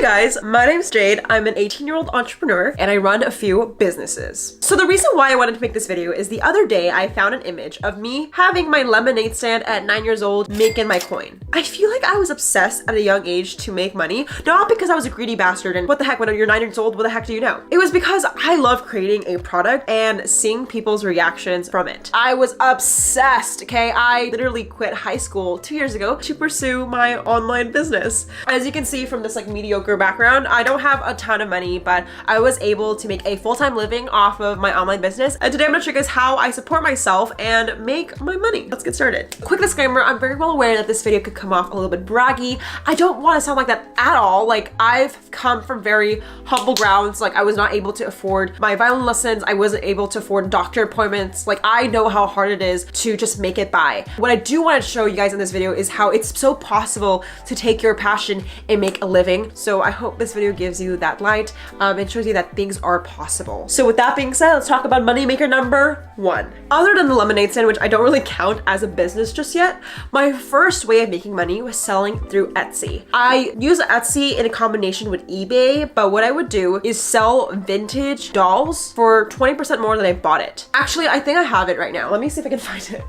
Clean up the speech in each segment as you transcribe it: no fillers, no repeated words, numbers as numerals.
guys, my name's Jade. I'm an 18-year-old entrepreneur and I run a few businesses. So the reason why I wanted to make this video is the other day I found an image of me having my lemonade stand at 9 years old making my coin. I feel like I was obsessed at a young age to make money, not because I was a greedy bastard and what the heck, when you're 9 years old, what the heck do you know? It was because I love creating a product and seeing people's reactions from it. I was obsessed, okay? I literally quit high school 2 years ago to pursue my online business. As you can see from this like mediocre background, I don't have a ton of money, but I was able to make a full-time living off of my online business. And today I'm gonna show you guys how I support myself and make my money. Let's get started. Quick disclaimer, I'm very well aware that this video could come off a little bit braggy. I don't want to sound like that at all. Like, I've come from very humble grounds. Like, I was not able to afford my violin lessons. I wasn't able to afford doctor appointments. Like, I know how hard it is to just make it by. What I do want to show you guys in this video is how it's so possible to take your passion and make a living. So I hope this video gives you that light and shows you that things are possible. So with that being said, let's talk about moneymaker number 1. Other than the lemonade stand, which I don't really count as a business just yet, my first way of making money was selling through Etsy. I use Etsy in a combination with eBay, but what I would do is sell vintage dolls for 20% more than I bought it. Actually, I think I have it right now. Let me see if I can find it.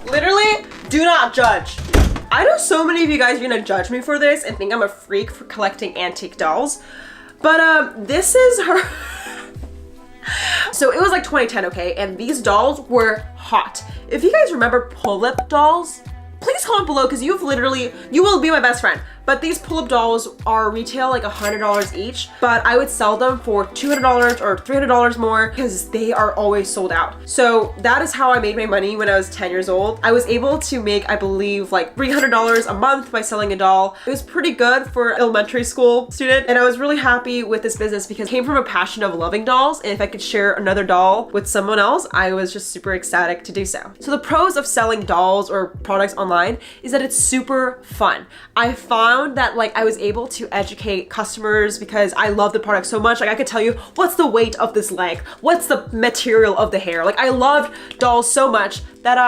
Literally, do not judge. I know so many of you guys are gonna judge me for this and think I'm a freak for collecting antique dolls, but this is her. So it was like 2010, okay? And these dolls were hot. If you guys remember pull-up dolls, please comment below because you will be my best friend. But these pull-up dolls are retail like $100 each, but I would sell them for $200 or $300 more because they are always sold out. So that is how I made my money when I was 10 years old. I was able to make, I believe, like $300 a month by selling a doll. It was pretty good for an elementary school student. And I was really happy with this business because it came from a passion of loving dolls. And if I could share another doll with someone else, I was just super ecstatic to do so. So the pros of selling dolls or products online is that it's super fun. I found that like I was able to educate customers because I love the product so much. Like I could tell you what's the weight of this leg, what's the material of the hair. Like I loved dolls so much that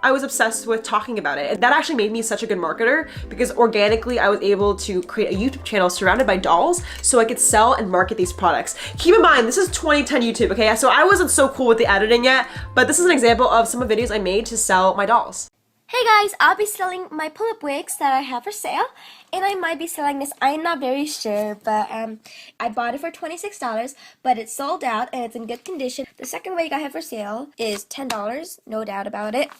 I was obsessed with talking about it. And that actually made me such a good marketer because organically I was able to create a YouTube channel surrounded by dolls so I could sell and market these products. Keep in mind, this is 2010 YouTube, okay? So I wasn't so cool with the editing yet, but this is an example of some of the videos I made to sell my dolls. Hey guys, I'll be selling my pull-up wigs that I have for sale, and I might be selling this. I'm not very sure, but I bought it for $26, but it's sold out and it's in good condition. The second wig I have for sale is $10, no doubt about it.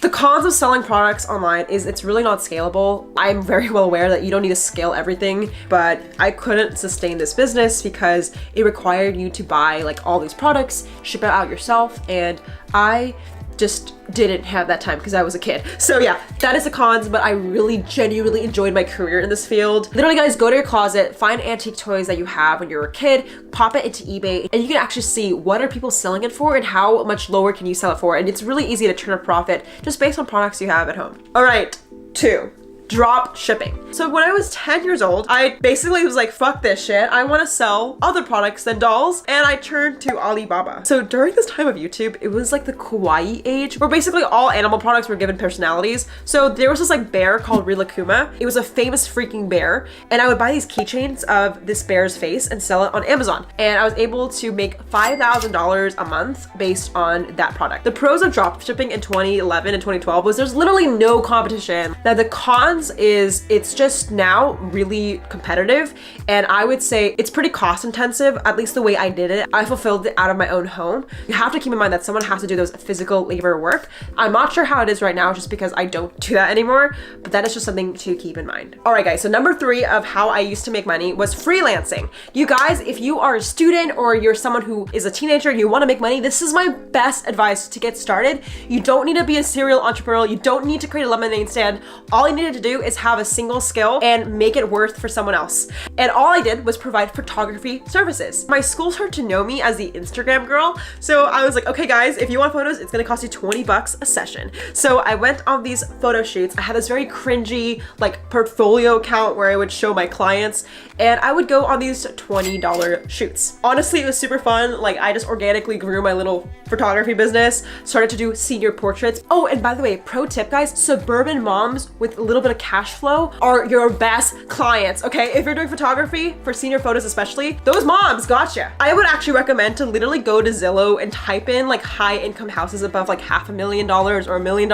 The cons of selling products online is it's really not scalable. I'm very well aware that you don't need to scale everything, but I couldn't sustain this business because it required you to buy like all these products, ship it out yourself, and I just didn't have that time because I was a kid. So yeah, that is the cons, but I really genuinely enjoyed my career in this field. Literally guys, go to your closet, find antique toys that you have when you were a kid, pop it into eBay, and you can actually see what are people selling it for and how much lower can you sell it for. And it's really easy to turn a profit just based on products you have at home. All right, 2. Drop shipping. So when I was 10 years old, I basically was like, fuck this shit. I want to sell other products than dolls. And I turned to Alibaba. So during this time of YouTube, it was like the kawaii age where basically all animal products were given personalities. So there was this like bear called Rilakuma. It was a famous freaking bear. And I would buy these keychains of this bear's face and sell it on Amazon. And I was able to make $5,000 a month based on that product. The pros of drop shipping in 2011 and 2012 was there's literally no competition. Now the cons is it's just now really competitive, and I would say it's pretty cost intensive, at least the way I did it. I fulfilled it out of my own home. You have to keep in mind that someone has to do those physical labor work. I'm not sure how it is right now just because I don't do that anymore, but that is just something to keep in mind. All right guys, so number 3 of how I used to make money was freelancing. You guys, if you are a student or you're someone who is a teenager and you want to make money, this is my best advice to get started. You don't need to be a serial entrepreneur. You don't need to create a lemonade stand. All you needed to do is have a single skill and make it worth for someone else. And all I did was provide photography services. My school started to know me as the Instagram girl. So I was like, okay guys, if you want photos, it's gonna cost you 20 bucks a session. So I went on these photo shoots. I had this very cringy like portfolio account where I would show my clients, and I would go on these $20 shoots. Honestly, it was super fun. Like I just organically grew my little photography business, started to do senior portraits. Oh, and by the way, pro tip guys, suburban moms with a little bit to cash flow are your best clients, okay? If you're doing photography for senior photos especially, those moms gotcha. I would actually recommend to literally go to Zillow and type in like high income houses above like $500,000 or $1 million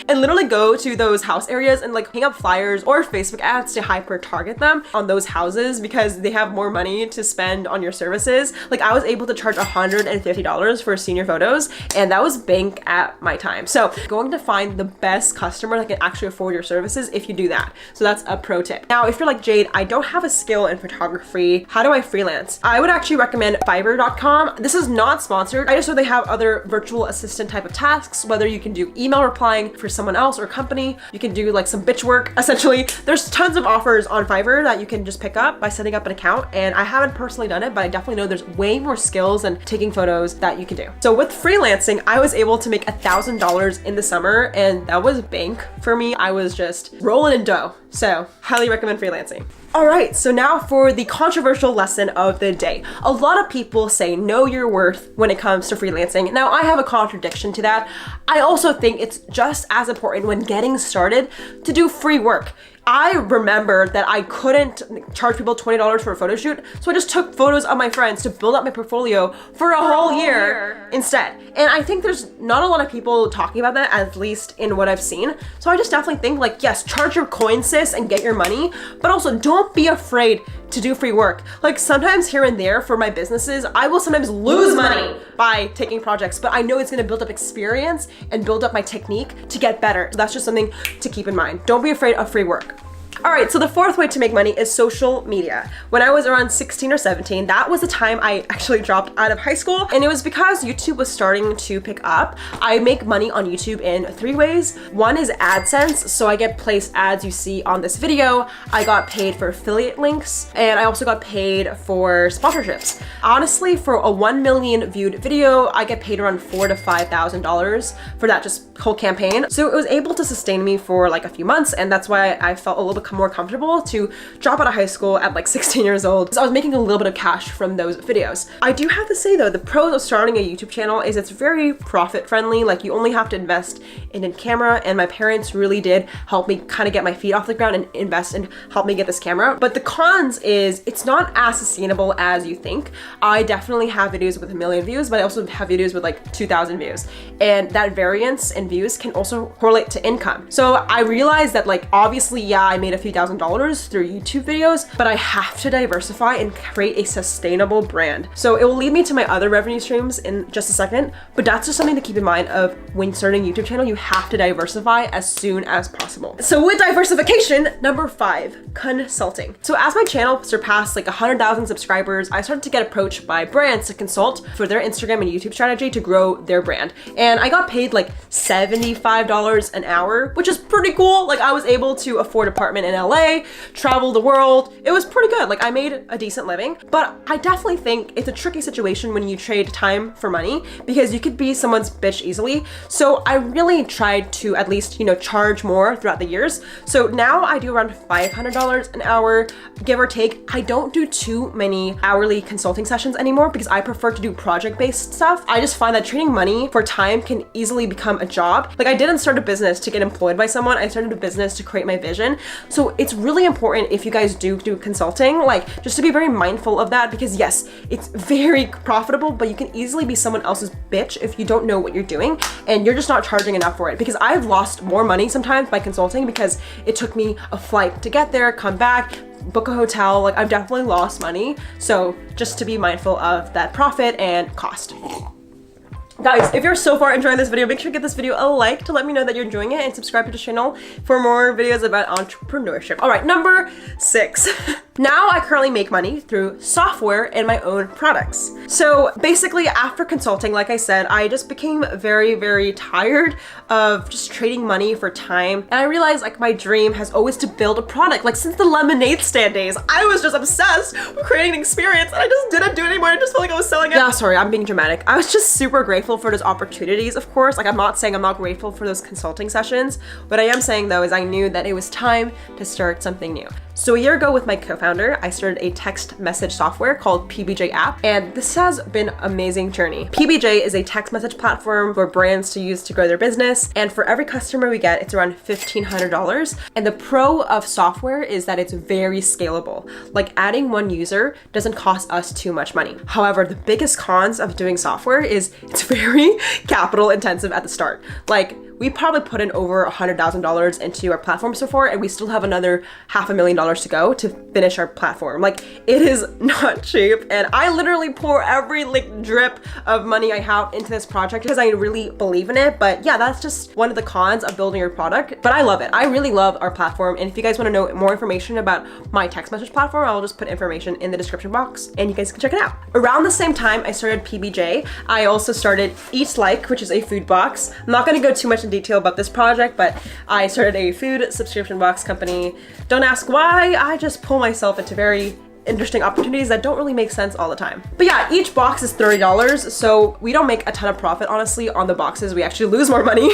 and literally go to those house areas and like hang up flyers or Facebook ads to hyper target them on those houses because they have more money to spend on your services. Like I was able to charge $150 for senior photos, and that was bank at my time. So going to find the best customer that can actually afford your services if you do that. So that's a pro tip. Now, if you're like, Jade, I don't have a skill in photography, how do I freelance? I would actually recommend Fiverr.com. This is not sponsored. I just know they have other virtual assistant type of tasks, whether you can do email replying for someone else or company, you can do like some bitch work. Essentially, there's tons of offers on Fiverr that you can just pick up by setting up an account. And I haven't personally done it, but I definitely know there's way more skills than taking photos that you can do. So with freelancing, I was able to make $1,000 in the summer, and that was bank for me. I was just rolling in dough. So highly recommend freelancing. All right, so now for the controversial lesson of the day. A lot of people say know your worth when it comes to freelancing. Now, I have a contradiction to that. I also think it's just as important when getting started to do free work. I remember that I couldn't charge people $20 for a photo shoot, so I just took photos of my friends to build up my portfolio for a whole year instead. And I think there's not a lot of people talking about that, at least in what I've seen. So I just definitely think like, yes, charge your coin, sis, and get your money, but also don't be afraid to do free work. Like sometimes here and there for my businesses, I will sometimes lose money by taking projects, but I know it's gonna build up experience and build up my technique to get better. So that's just something to keep in mind. Don't be afraid of free work. All right, so the fourth way to make money is social media. When I was around 16 or 17, that was the time I actually dropped out of high school, and it was because YouTube was starting to pick up. I make money on YouTube in 3 ways. One is AdSense, so I get placed ads you see on this video. I got paid for affiliate links, and I also got paid for sponsorships. Honestly, for a 1 million viewed video, I get paid around $4,000 to $5,000 for that just whole campaign. So it was able to sustain me for like a few months, and that's why I felt a little bit more comfortable to drop out of high school at like 16 years old. So I was making a little bit of cash from those videos. I do have to say though, the pros of starting a YouTube channel is it's very profit friendly. Like you only have to invest in a camera, and my parents really did help me kind of get my feet off the ground and invest and help me get this camera. But the cons is it's not as sustainable as you think. I definitely have videos with 1 million views, but I also have videos with like 2,000 views. And that variance in views can also correlate to income. So I realized that like, obviously, yeah, I made a few $1,000 through YouTube videos, but I have to diversify and create a sustainable brand. So it will lead me to my other revenue streams in just a second, but that's just something to keep in mind of when starting a YouTube channel, you have to diversify as soon as possible. So with diversification, number 5, consulting. So as my channel surpassed like 100,000 subscribers, I started to get approached by brands to consult for their Instagram and YouTube strategy to grow their brand. And I got paid like $75 an hour, which is pretty cool. Like I was able to afford an apartment in LA, travel the world. It was pretty good. Like I made a decent living, but I definitely think it's a tricky situation when you trade time for money because you could be someone's bitch easily. So I really tried to at least, charge more throughout the years. So now I do around $500 an hour, give or take. I don't do too many hourly consulting sessions anymore because I prefer to do project-based stuff. I just find that trading money for time can easily become a job. Like I didn't start a business to get employed by someone. I started a business to create my vision. So it's really important if you guys do consulting, like just to be very mindful of that because yes, it's very profitable, but you can easily be someone else's bitch if you don't know what you're doing and you're just not charging enough for it. Because I've lost more money sometimes by consulting because it took me a flight to get there, come back, book a hotel. Like I've definitely lost money. So just to be mindful of that profit and cost. Guys, if you're so far enjoying this video, make sure to give this video a like to let me know that you're enjoying it and subscribe to the channel for more videos about entrepreneurship. All right, number 6. Now I currently make money through software and my own products. So basically after consulting, like I said, I just became very, very tired of just trading money for time. And I realized like my dream has always to build a product. Like since the lemonade stand days, I was just obsessed with creating an experience and I just didn't do it anymore. I just felt like I was selling it. Yeah, sorry, I'm being dramatic. I was just super grateful for those opportunities, of course. Like I'm not saying I'm not grateful for those consulting sessions. What I am saying though is I knew that it was time to start something new. So a year ago with my co-founder, founder, I started a text message software called PBJ app, and this has been an amazing journey. PBJ is a text message platform for brands to use to grow their business, and for every customer we get, it's around $1,500. And the pro of software is that it's very scalable. Like adding one user doesn't cost us too much money. However, the biggest cons of doing software is it's very capital intensive at the start. Like, we probably put in over $100,000 into our platform so far, and we still have another $500,000 to go to finish our platform. Like, it is not cheap, and I literally pour every like drip of money I have into this project because I really believe in it. But yeah, that's just one of the cons of building your product. But I love it. I really love our platform, and if you guys want to know more information about my text message platform, I'll just put information in the description box, and you guys can check it out. Around the same time I started PBJ, I also started Eat Like, which is a food box. I'm not going to go too much in detail about this project, but I started a food subscription box company. Don't ask why, I just pull myself into very interesting opportunities that don't really make sense all the time. But yeah, each box is $30, so we don't make a ton of profit, honestly, on the boxes. We actually lose more money.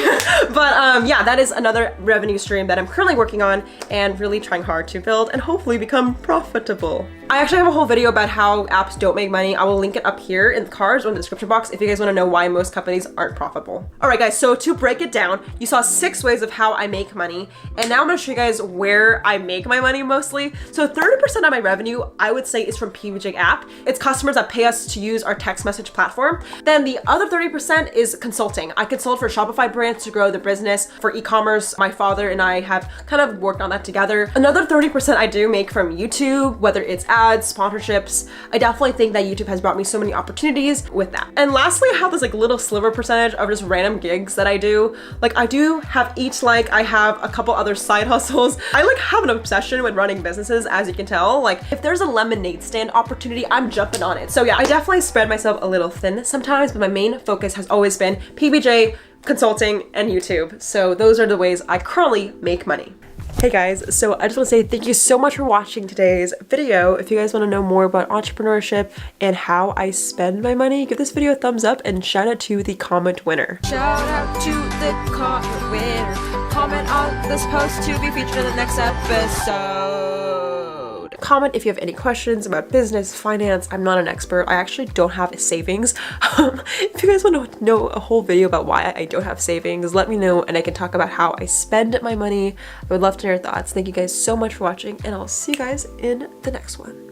But yeah, that is another revenue stream that I'm currently working on and really trying hard to build and hopefully become profitable. I actually have a whole video about how apps don't make money. I will link it up here in the cards or in the description box if you guys want to know why most companies aren't profitable. All right, guys, so to break it down, you saw 6 ways of how I make money, and now I'm going to show you guys where I make my money mostly. So 30% of my revenue, I would say, is from PBJ app. It's customers that pay us to use our text message platform. Then the other 30% is consulting. I consult for Shopify brands to grow their business. For e-commerce, my father and I have kind of worked on that together. Another 30% I do make from YouTube, whether it's ads, sponsorships. I definitely think that YouTube has brought me so many opportunities with that. And lastly, I have this like little sliver percentage of just random gigs that I do. Like, I do have Eat Like, I have a couple other side hustles. I like have an obsession with running businesses, as you can tell. Like, if there's a lemonade stand opportunity, I'm jumping on it. So yeah, I definitely spread myself a little thin sometimes, but my main focus has always been PBJ, consulting, and YouTube. So those are the ways I currently make money. Hey guys, so I just want to say thank you so much for watching today's video. If you guys want to know more about entrepreneurship and how I spend my money, give this video a thumbs up and shout out to the comment winner. Shout out to the comment winner. Comment on this post to be featured in the next episode. Comment if you have any questions about business, finance. I'm not an expert. I actually don't have savings. If you guys want to know a whole video about why I don't have savings, let me know and I can talk about how I spend my money. I would love to hear your thoughts. Thank you guys so much for watching, and I'll see you guys in the next one.